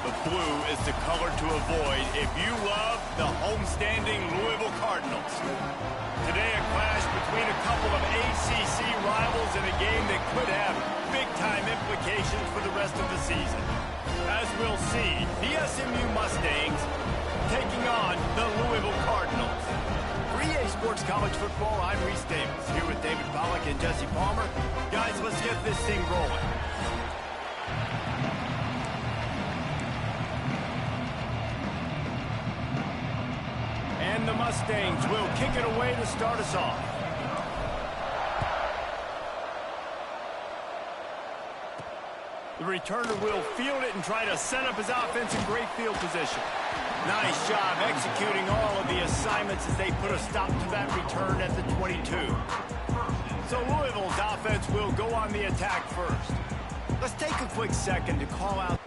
The blue is the color to avoid if you love the homestanding Louisville Cardinals. Today, a clash between a couple of ACC rivals in a game that could have big-time implications for the rest of the season. As we'll see, the SMU Mustangs taking on the Louisville Cardinals. For EA Sports College Football, I'm Reese Davis, here with David Pollack and Jesse Palmer. Guys, let's get this thing rolling. And the Mustangs will kick it away to start us off. The returner will field it and try to set up his offense in great field position. Nice job executing all of the assignments as they put a stop to that return at the 22. So Louisville's offense will go on the attack first. Let's take a quick second to call out.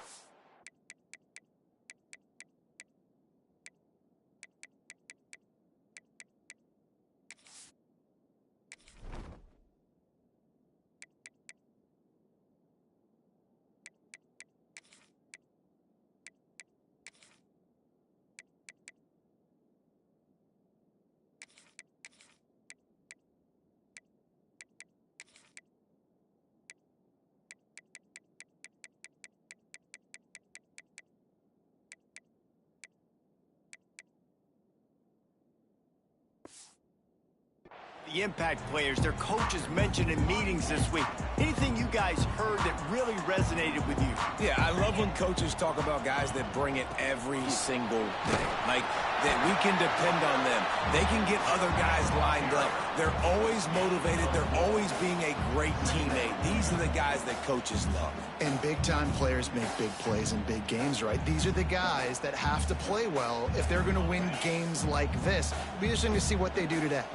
The impact players, their coaches mentioned in meetings this week. Anything you guys heard that really resonated with you? Yeah, I love when coaches talk about guys that bring it every single day. Like, that we can depend on them. They can get other guys lined up. They're always motivated. They're always being a great teammate. These are the guys that coaches love. And big-time players make big plays in big games, right? These are the guys that have to play well if they're going to win games like this. It'll be interesting to see what they do today.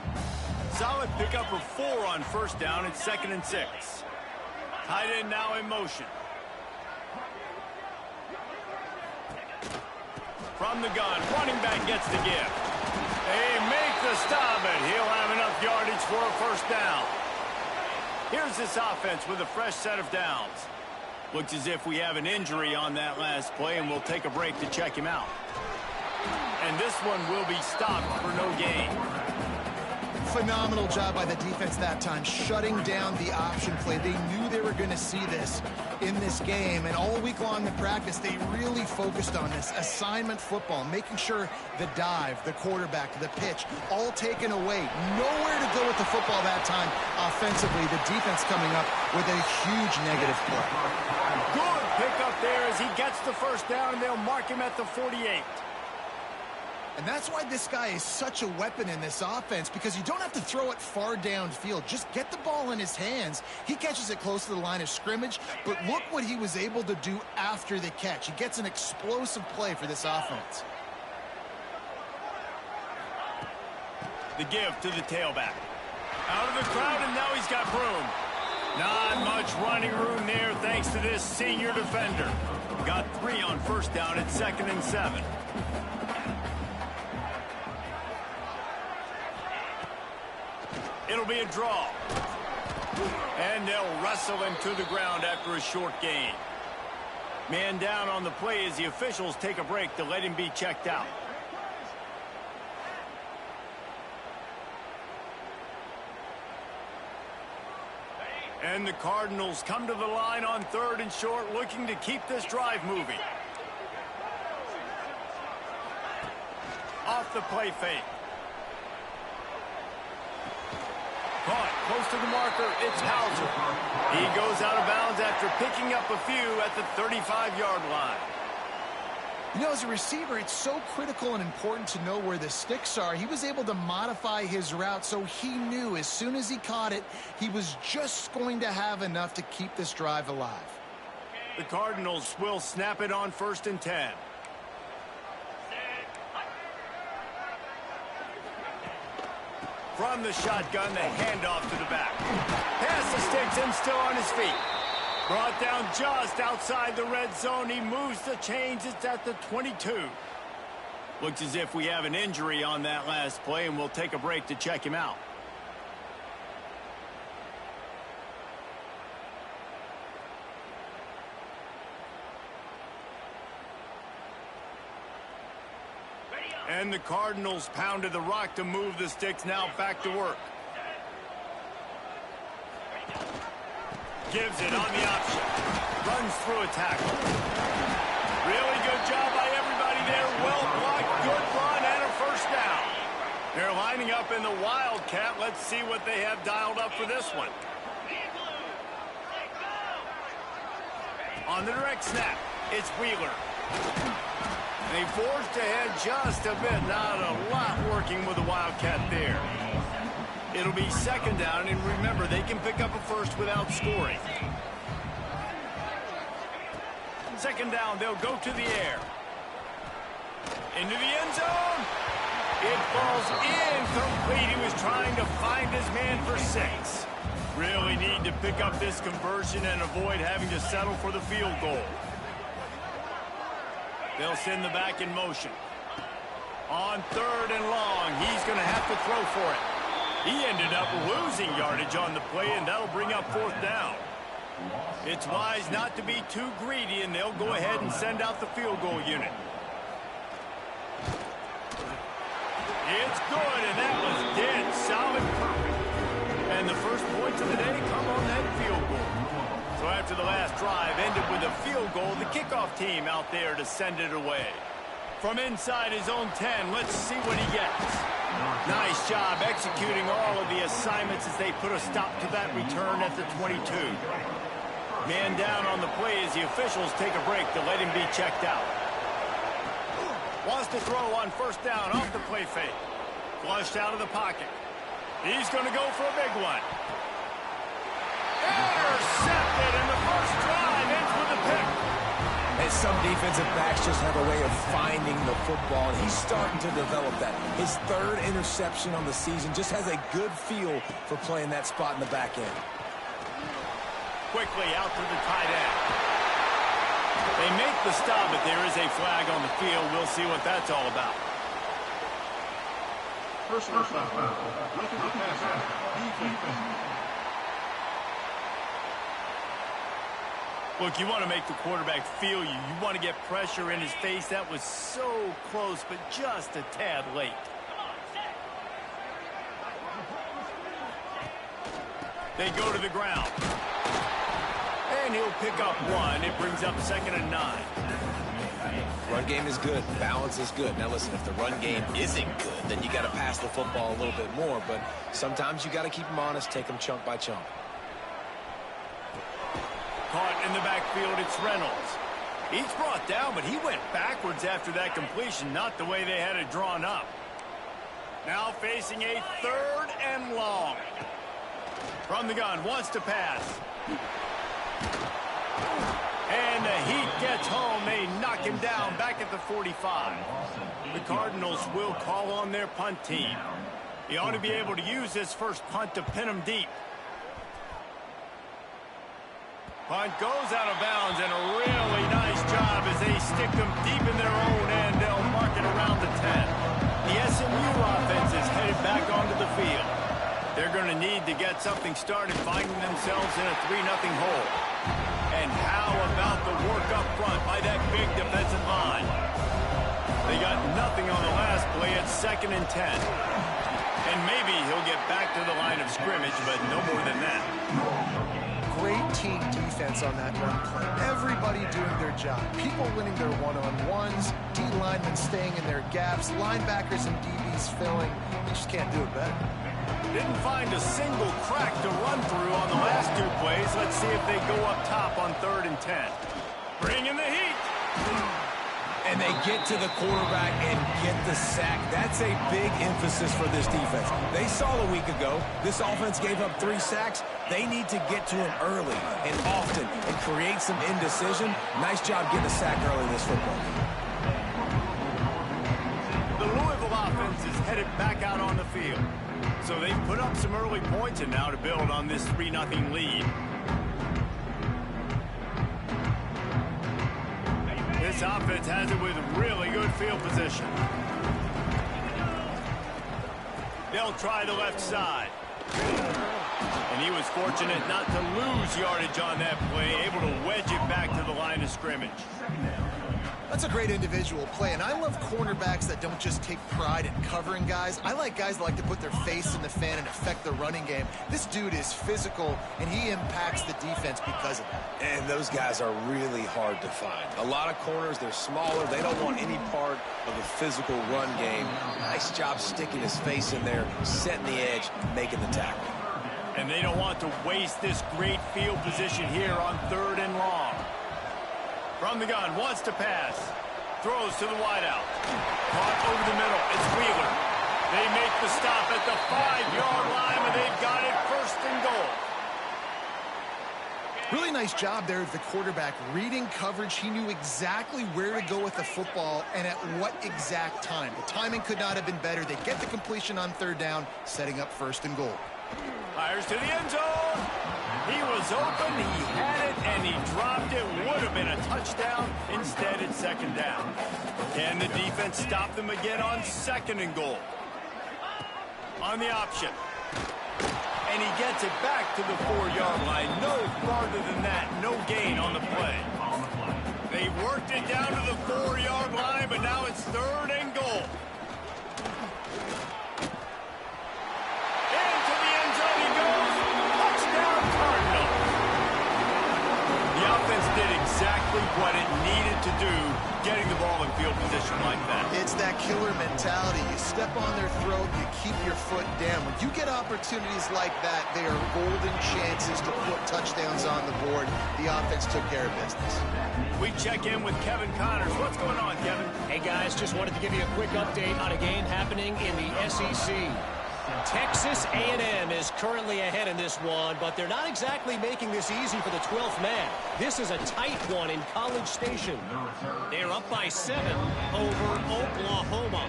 Solid pickup for 4 on first down and 2nd and 6. Tight end now in motion. From the gun, running back gets the give. They make the stop, and he'll have enough yardage for a first down. Here's this offense with a fresh set of downs. Looks as if we have an injury on that last play, and we'll take a break to check him out. And this one will be stopped for no gain. Phenomenal job by the defense that time, shutting down the option play. They knew they were going to see this in this game, and all week long in practice, they really focused on this assignment football, making sure the dive, the quarterback, the pitch, all taken away. Nowhere to go with the football that time offensively. The defense coming up with a huge negative play. Good pickup there as he gets the first down, and they'll mark him at the 48. And that's why this guy is such a weapon in this offense, because you don't have to throw it far downfield. Just get the ball in his hands. He catches it close to the line of scrimmage, but look what he was able to do after the catch. He gets an explosive play for this offense. The give to the tailback. Out of the crowd, and now he's got room. Not much running room there thanks to this senior defender. Got 3 on first down at 2nd and 7. It'll be a draw. And they'll wrestle him to the ground after a short gain. Man down on the play as the officials take a break to let him be checked out. And the Cardinals come to the line on 3rd and short, looking to keep this drive moving. Off the play fake. Caught close to the marker, it's Hauser. He goes out of bounds after picking up a few at the 35-yard line. You know, as a receiver, it's so critical and important to know where the sticks are. He was able to modify his route, so he knew as soon as he caught it, he was just going to have enough to keep this drive alive. The Cardinals will snap it on 1st and 10. From the shotgun, the handoff to the back. Pass the sticks and still on his feet. Brought down just outside the red zone. He moves the chains. It's at the 22. Looks as if we have an injury on that last play, and we'll take a break to check him out. And the Cardinals pounded the rock to move the sticks, now back to work. Gives it on the option. Runs through a tackle. Really good job by everybody there. Well blocked, good run, and a first down. They're lining up in the Wildcat. Let's see what they have dialed up for this one. On the direct snap, it's Wheeler. They forged ahead just a bit. Not a lot working with the Wildcat there. It'll be second down, and remember, they can pick up a first without scoring. Second down, they'll go to the air. Into the end zone. It falls incomplete. He was trying to find his man for 6. Really need to pick up this conversion and avoid having to settle for the field goal. They'll send the back in motion. On 3rd and long, he's going to have to throw for it. He ended up losing yardage on the play, and that'll bring up 4th down. It's wise not to be too greedy, and they'll go ahead and send out the field goal unit. It's good, and that was dead solid perfect. And the first points of the day come on that field goal. So after the last drive ended with a field goal, the kickoff team out there to send it away. From inside his own 10, let's see what he gets. Nice job executing all of the assignments as they put a stop to that return at the 22. Man down on the play as the officials take a break to let him be checked out. Wants to throw on 1st down off the play fake. Flushed out of the pocket. He's going to go for a big one. Intercepted, and the first drive ends with a pick. And some defensive backs just have a way of finding the football, and he's starting to develop that. His 3rd interception on the season, just has a good feel for playing that spot in the back end. Quickly out to the tight end. They make the stop, but there is a flag on the field. We'll see what that's all about. First down. Look, you want to make the quarterback feel you. You want to get pressure in his face. That was so close, but just a tad late. They go to the ground. And he'll pick up 1. It brings up 2nd and 9. Run game is good. Balance is good. Now, listen, if the run game isn't good, then you got to pass the football a little bit more. But sometimes you got to keep them honest, take them chunk by chunk. Caught in the backfield, it's Reynolds. He's brought down, but he went backwards after that completion, not the way they had it drawn up. Now facing a 3rd and long. From the gun, wants to pass. And the Heat gets home. They knock him down back at the 45. The Cardinals will call on their punt team. He ought to be able to use this first punt to pin him deep. Punt goes out of bounds, and a really nice job as they stick them deep in their own end. They'll mark it around the 10. The SMU offense is headed back onto the field. They're going to need to get something started, finding themselves in a 3-0 hole. And how about the work up front by that big defensive line? They got nothing on the last play at 2nd and 10. And maybe he'll get back to the line of scrimmage, but no more than that. Great team defense on that run play. Everybody doing their job. People winning their one-on-ones, D linemen staying in their gaps, linebackers and DBs filling. You just can't do it better. Didn't find a single crack to run through on the last 2 plays. Let's see if they go up top on 3rd and 10. Bring in the heat. And they get to the quarterback and get the sack. That's a big emphasis for this defense. They saw a week ago, this offense gave up 3 sacks. They need to get to him early and often and create some indecision. Nice job getting a sack early this football game. The Louisville offense is headed back out on the field. So they've put up some early points and now to build on this 3-0 lead. This offense has it with really good field position. They'll try the left side. And he was fortunate not to lose yardage on that play, able to wedge it back to the line of scrimmage. That's a great individual play, and I love cornerbacks that don't just take pride in covering guys. I like guys that like to put their face in the fan and affect the running game. This dude is physical, and he impacts the defense because of that. And those guys are really hard to find. A lot of corners, they're smaller. They don't want any part of the physical run game. Nice job sticking his face in there, setting the edge, making the tackle. And they don't want to waste this great field position here on 3rd and long. From the gun, wants to pass. Throws to the wideout. Caught over the middle. It's Wheeler. They make the stop at the 5-yard line, and they've got it 1st and goal. Really nice job there of the quarterback. Reading coverage, he knew exactly where to go with the football and at what exact time. The timing could not have been better. They get the completion on 3rd down, setting up 1st and goal. Fires to the end zone. He was open, he had it, and he dropped it. Would have been a touchdown. Instead, it's 2nd down. Can the defense stop them again on 2nd and goal? On the option. And he gets it back to the 4-yard line. No farther than that. No gain on the play. They worked it down to the 4-yard line, but now it's 3rd and goal. Into the end zone he goes. Touchdown, Cardinals. The offense did exactly what it needed to do, getting the ball in field position like that. It's that killer mentality. You step on their throat, you keep your foot down. When you get opportunities like that, they are golden chances to put touchdowns on the board. The offense took care of business. We check in with Kevin Connors. What's going on, Kevin? Hey, guys, just wanted to give you a quick update on a game happening in the SEC. Texas A&M is currently ahead in this one, but they're not exactly making this easy for the 12th man. This is a tight one in College Station. They're up by 7 over Oklahoma.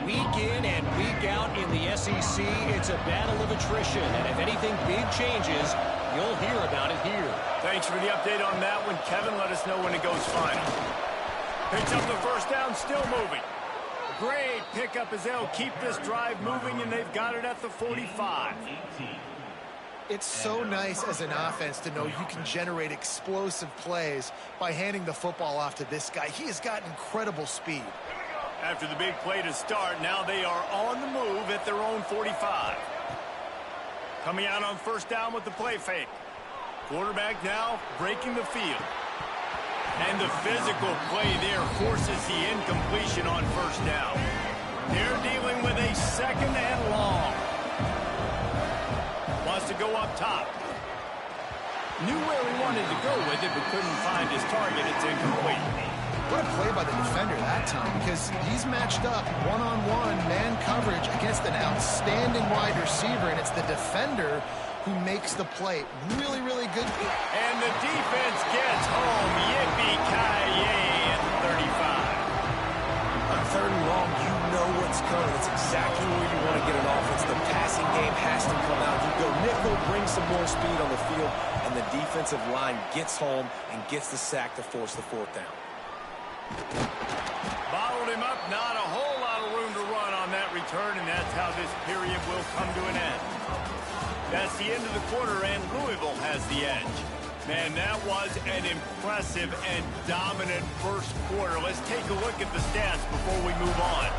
Week in and week out in the SEC, it's a battle of attrition, and if anything big changes, you'll hear about it here. Thanks for the update on that one, Kevin. Let us know when it goes final. Picks up the 1st down, still moving. Great pickup as they'll keep this drive moving, and they've got it at the 45. It's so nice as an offense to know you can generate explosive plays by handing the football off to this guy. He has got incredible speed. After the big play to start, now they are on the move at their own 45. Coming out on 1st down with the play fake. Quarterback now breaking the field. And the physical play there forces the incompletion on 1st down. They're dealing with a 2nd and long. Wants to go up top. Knew where he wanted to go with it, but couldn't find his target. It's incomplete. What a play by the defender that time, because he's matched up one-on-one man coverage against an outstanding wide receiver, and it's the defender who makes the play. Really, really good. And the defense gets home. Yippee-ki-yay at 35. On 3rd and long, you know what's coming. It's exactly where you want to get an offense. The passing game has to come out. You go nickel, bring some more speed on the field, and the defensive line gets home and gets the sack to force the 4th down. Bottled him up. Not a whole lot of room to run on that return, and that's how this period will come to an end. That's the end of the quarter, and Louisville has the edge. Man, that was an impressive and dominant 1st quarter. Let's take a look at the stats before we move on.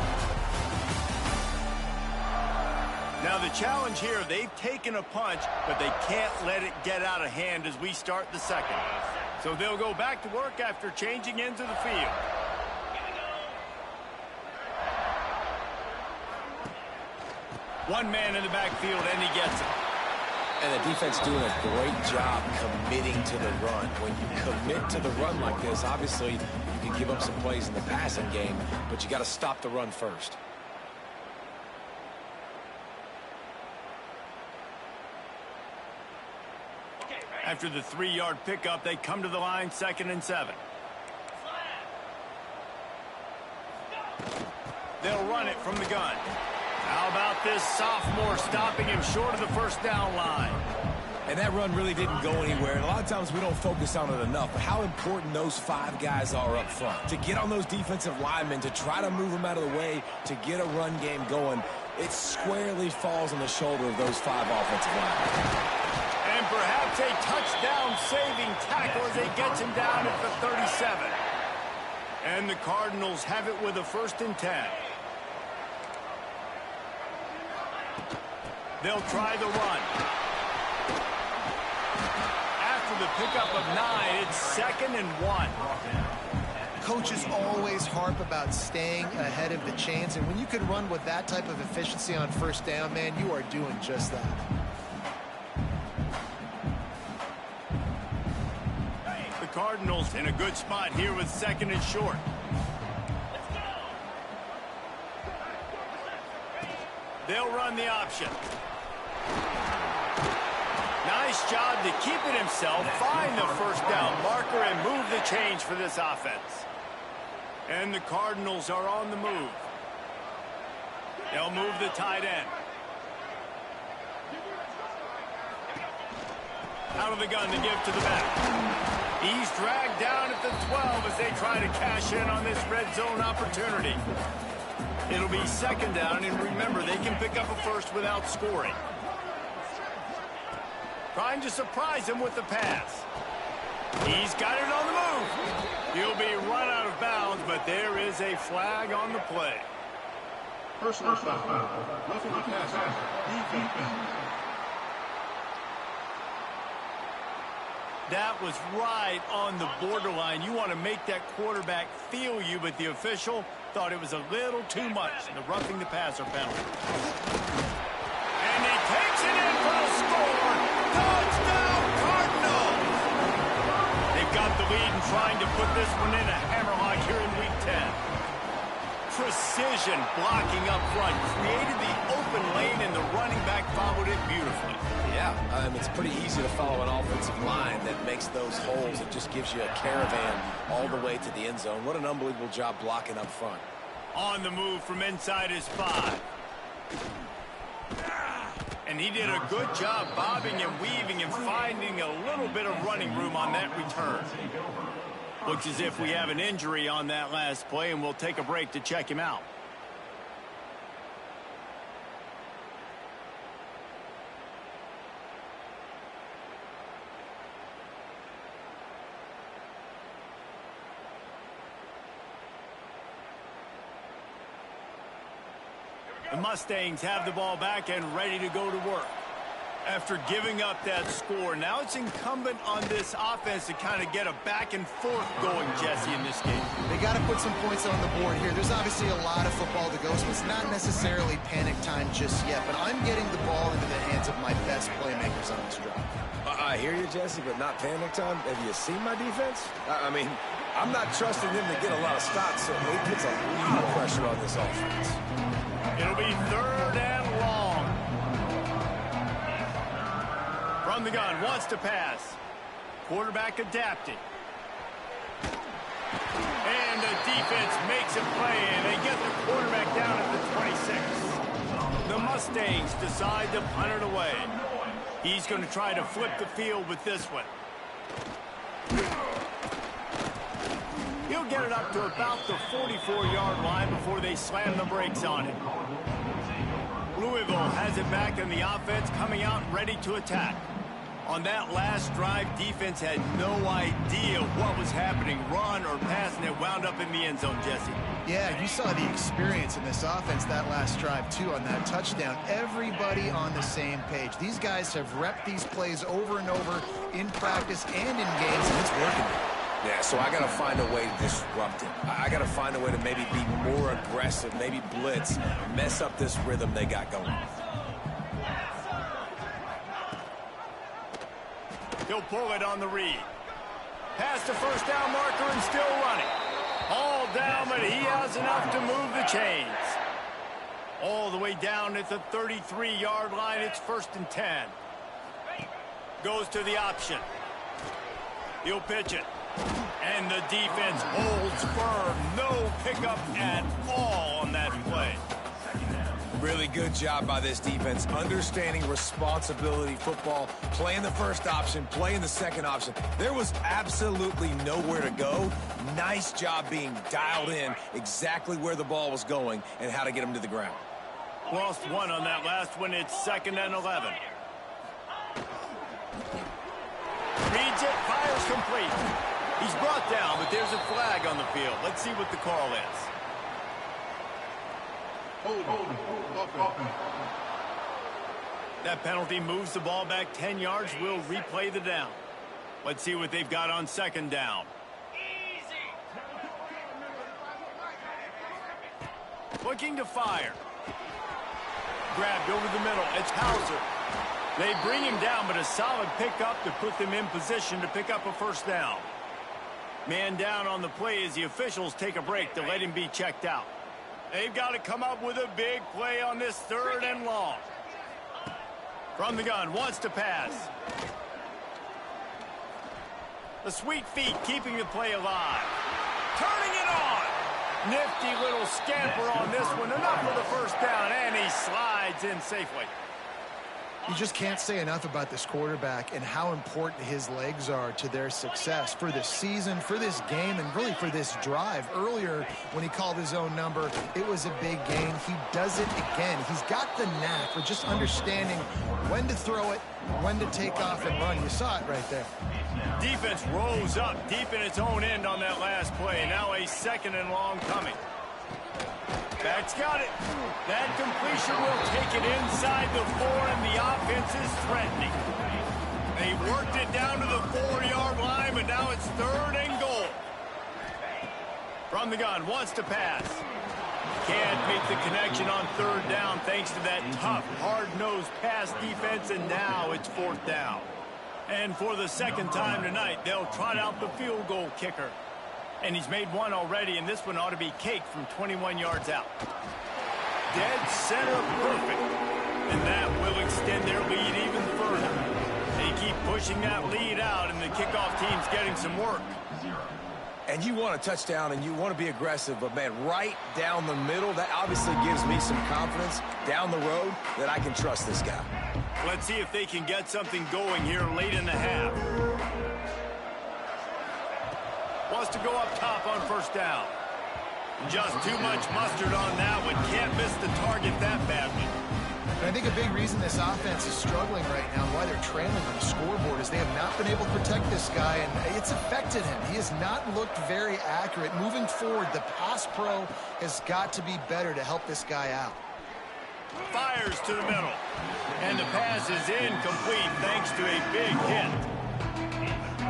Now, the challenge here, they've taken a punch, but they can't let it get out of hand as we start the 2nd. So they'll go back to work after changing into the field. One man in the backfield, and he gets it. And the defense doing a great job committing to the run. When you commit to the run like this, obviously you can give up some plays in the passing game, but you got to stop the run first. After the 3-yard pickup, they come to the line, 2nd and 7. They'll run it from the gun. How about this sophomore stopping him short of the 1st down line? And that run really didn't go anywhere. And a lot of times we don't focus on it enough. But how important those 5 guys are up front. To get on those defensive linemen, to try to move them out of the way, to get a run game going, it squarely falls on the shoulder of those 5 offensive linemen. And perhaps a touchdown-saving tackle as they get him down at the 37. And the Cardinals have it with a 1st and 10. They'll try the run. After the pickup of 9, it's 2nd and 1. Coaches always harp about staying ahead of the chains, and when you can run with that type of efficiency on 1st down, man, you are doing just that. The Cardinals in a good spot here with 2nd and short. They'll run the option. Nice job to keep it himself, find the 1st down marker, and move the chains for this offense. And the Cardinals are on the move. They'll move the tight end. Out of the gun to give to the back. He's dragged down at the 12 as they try to cash in on this red zone opportunity. It'll be 2nd down, and remember, they can pick up a 1st without scoring. Trying to surprise him with the pass. He's got it on the move. He'll be run out of bounds, but there is a flag on the play. Personal foul. Roughing the passer. Defense. That was right on the borderline. You want to make that quarterback feel you, but the official thought it was a little too much. The roughing the passer penalty. And he takes it in for a score. Touchdown, Cardinals! They've got the lead and trying to put this one in a hammerlock here in Week 10. Precision blocking up front. Created the open lane, and the running back followed it beautifully. Yeah, it's pretty easy to follow an offensive line that makes those holes. It just gives you a caravan all the way to the end zone. What an unbelievable job blocking up front. On the move from inside his 5. And he did a good job bobbing and weaving and finding a little bit of running room on that return. Looks as if we have an injury on that last play, and we'll take a break to check him out. The Mustangs have the ball back and ready to go to work. After giving up that score, now it's incumbent on this offense to kind of get a back and forth going, Jesse, in this game. They got to put some points on the board here. There's obviously a lot of football to go, so it's not necessarily panic time just yet, but I'm getting the ball into the hands of my best playmakers on this drive. I hear you, Jesse, but not panic time. Have you seen my defense? I mean, I'm not trusting them to get a lot of stops, so it puts a lot of pressure on this offense. It'll be 3rd and long. From the gun, wants to pass. Quarterback adapting. And the defense makes a play, and they get the quarterback down at the 26. The Mustangs decide to punt it away. He's going to try to flip the field with this one. He'll get it up to about the 44-yard line before they slam the brakes on it. Louisville has it back in the offense, coming out ready to attack. On that last drive, defense had no idea what was happening, run or pass, and it wound up in the end zone, Jesse. Yeah, you saw the experience in this offense that last drive, too, on that touchdown. Everybody on the same page. These guys have repped these plays over and over in practice and in games, and it's working. Yeah, so I got to find a way to disrupt it. I got to find a way to maybe be more aggressive, maybe blitz, mess up this rhythm they got going. He'll pull it on the read. Past the 1st down marker and still running. All down, but he has enough to move the chains. All the way down at the 33-yard line. It's 1st and 10. Goes to the option. He'll pitch it. And the defense holds firm. No pickup at all on that play. Really good job by this defense, understanding responsibility football, playing the first option, playing the second option. There was absolutely nowhere to go. Nice job being dialed in exactly where the ball was going and how to get him to the ground. Lost one on that last one. It's 2nd and 11. Reads it, fires complete. He's brought down, but there's a flag on the field. Let's see what the call is. Hold. Offense. That penalty moves the ball back 10 yards. We'll replay the down. Let's see what they've got on second down. Looking to fire. Grabbed over the middle. It's Hauser. They bring him down, but a solid pickup to put them in position to pick up a first down. Man down on the play as the officials take a break to let him be checked out. They've got to come up with a big play on this 3rd and long. From the gun, wants to pass. The sweet feet keeping the play alive. Turning it on. Nifty little scamper on this one. Enough for the first down, and he slides in safely. You just can't say enough about this quarterback and how important his legs are to their success for this season, for this game, and really for this drive. Earlier, when he called his own number, it was a big gain. He does it again. He's got the knack for just understanding when to throw it, when to take off and run. You saw it right there. Defense rose up deep in its own end on that last play. Now a 2nd and long coming. Back's got it. That completion will take it inside the 4, and the offense is threatening. They worked it down to the 4-yard line, but now it's 3rd and goal. From the gun, wants to pass. Can't make the connection on 3rd down thanks to that tough, hard-nosed pass defense, and now it's 4th down. And for the 2nd time tonight, they'll trot out the field goal kicker. And he's made one already, and this one ought to be caked from 21 yards out. Dead center perfect. And that will extend their lead even further. They keep pushing that lead out, and the kickoff team's getting some work. And you want a touchdown, and you want to be aggressive, but, man, right down the middle, that obviously gives me some confidence down the road that I can trust this guy. Let's see if they can get something going here late in the half. Wants to go up top on 1st down. Just too much mustard on that one. Can't miss the target that badly. And I think a big reason this offense is struggling right now, why they're trailing on the scoreboard, is they have not been able to protect this guy, and it's affected him. He has not looked very accurate. Moving forward, the pass pro has got to be better to help this guy out. Fires to the middle. And the pass is incomplete thanks to a big hit.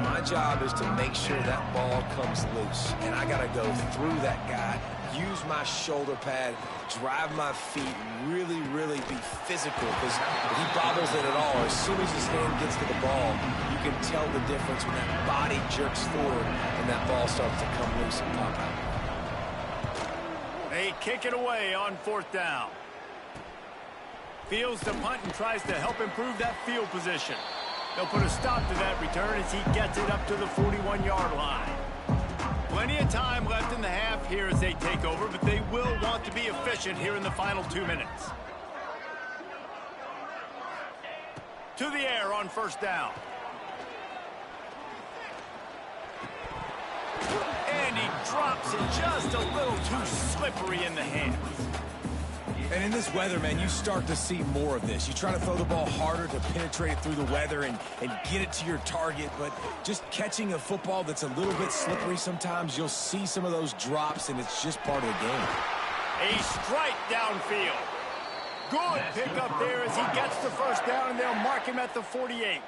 My job is to make sure that ball comes loose, and I got to go through that guy, use my shoulder pad, drive my feet, really, really be physical, because if he bobbles it at all, as soon as his hand gets to the ball, you can tell the difference when that body jerks forward and that ball starts to come loose and pop out. They kick it away on 4th down. Fields the punt and tries to help improve that field position. They'll put a stop to that return as he gets it up to the 41-yard line. Plenty of time left in the half here as they take over, but they will want to be efficient here in the final 2 minutes. To the air on 1st down. And he drops it just a little too slippery in the hands. And in this weather, man, you start to see more of this. You try to throw the ball harder to penetrate it through the weather and get it to your target, but just catching a football that's a little bit slippery sometimes, you'll see some of those drops, and it's just part of the game. A strike downfield. Good pickup there as he gets the first down, and they'll mark him at the 48.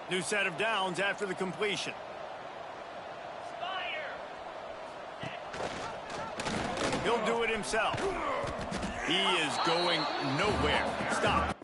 New set of downs after the completion. He'll do it himself. He is going nowhere. Stop.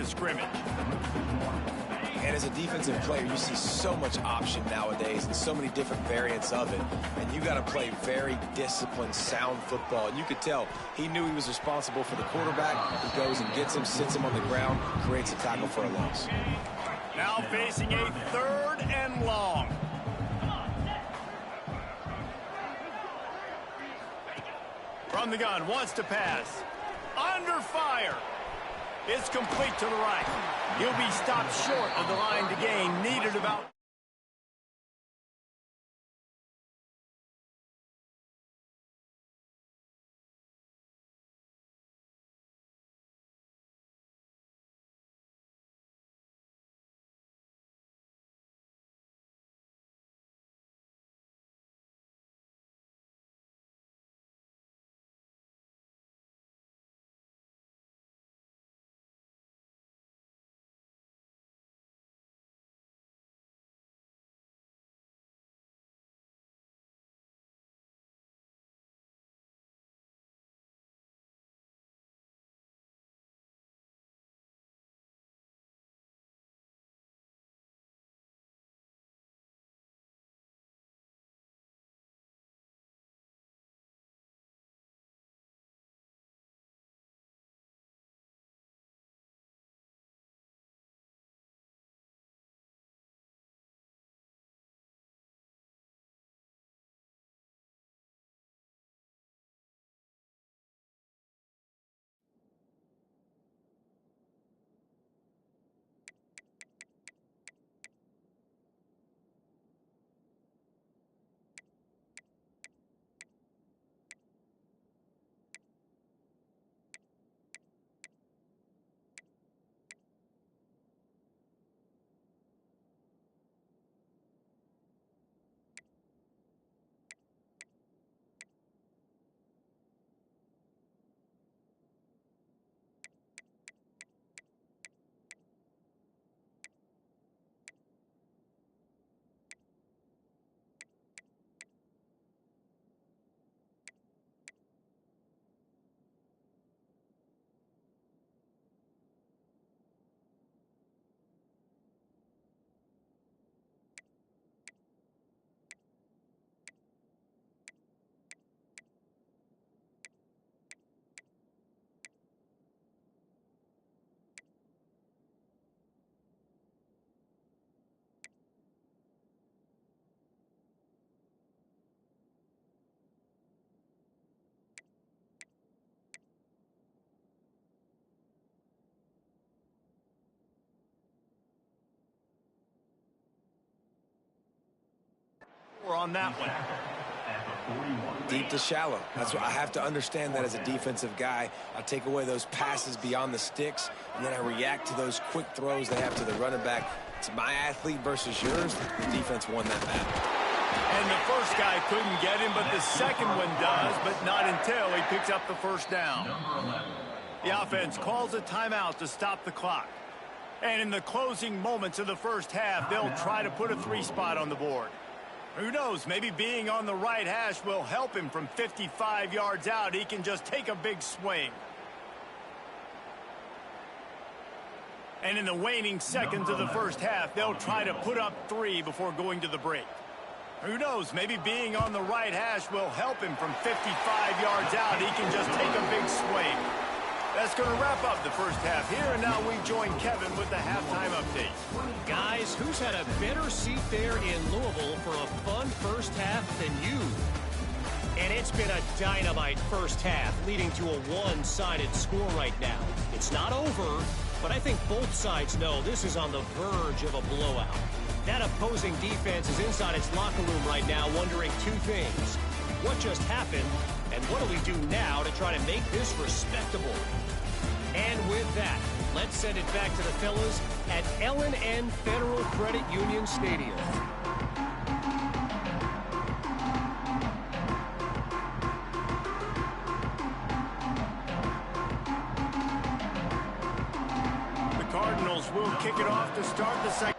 scrimmage. And as a defensive player, you see so much option nowadays and so many different variants of it. And you got to play very disciplined, sound football. And you could tell he knew he was responsible for the quarterback. He goes and gets him, sits him on the ground, creates a tackle for a loss. Now facing a 3rd and long. From the gun, wants to pass. Under fire. It's complete to the right. He'll be stopped short of the line to gain, needed about... on that one. Deep to shallow. That's what I have to understand that as a defensive guy. I take away those passes beyond the sticks, and then I react to those quick throws they have to the running back. It's my athlete versus yours. The defense won that battle. And the first guy couldn't get him, but the second one does, but not until he picks up the first down. The offense calls a timeout to stop the clock. And in the closing moments of the first half, they'll try to put a 3-spot on the board. Who knows, maybe being on the right hash will help him from 55 yards out. He can just take a big swing. And in the waning seconds of the first half, they'll try to put up 3 before going to the break. Who knows, maybe being on the right hash will help him from 55 yards out. He can just take a big swing. That's going to wrap up the first half here, and now we join Kevin with the halftime update. Guys, who's had a better seat there in Louisville for a fun first half than you? And it's been a dynamite first half, leading to a one-sided score right now. It's not over, but I think both sides know this is on the verge of a blowout. That opposing defense is inside its locker room right now wondering 2 things. What just happened, and what do we do now to try to make this respectable? And with that, let's send it back to the fellas at L&N Federal Credit Union Stadium. The Cardinals will kick it off to start the second.